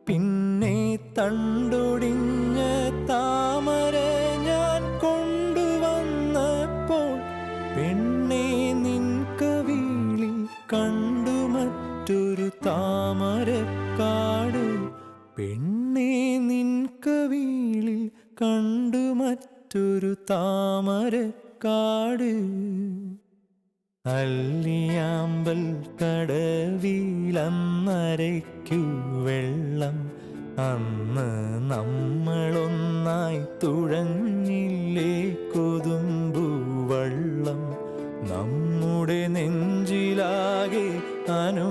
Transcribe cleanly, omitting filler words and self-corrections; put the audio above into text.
പിന്നെ തണ്ടൊടിഞ്ഞ താമര ഞാൻ കൊണ്ടുവന്നപ്പോൾ പെണ്ണെ നിൻ കവിളിൽ കണ്ടു മറ്റൊരു താമരക്കാട്. പെണ്ണെ നിൻ കവിളിൽ കണ്ടു മറ്റൊരു താമരക്കാട്. അല്ലിയാമ്പൽ കടവിലന്നരയ്ക്കു വെള്ളം അന്ന് നമ്മളൊന്നായി തുഴഞ്ഞില്ലേ കൊതുമ്പു വള്ളം. നമ്മുടെ നെഞ്ചിലാകെ അനു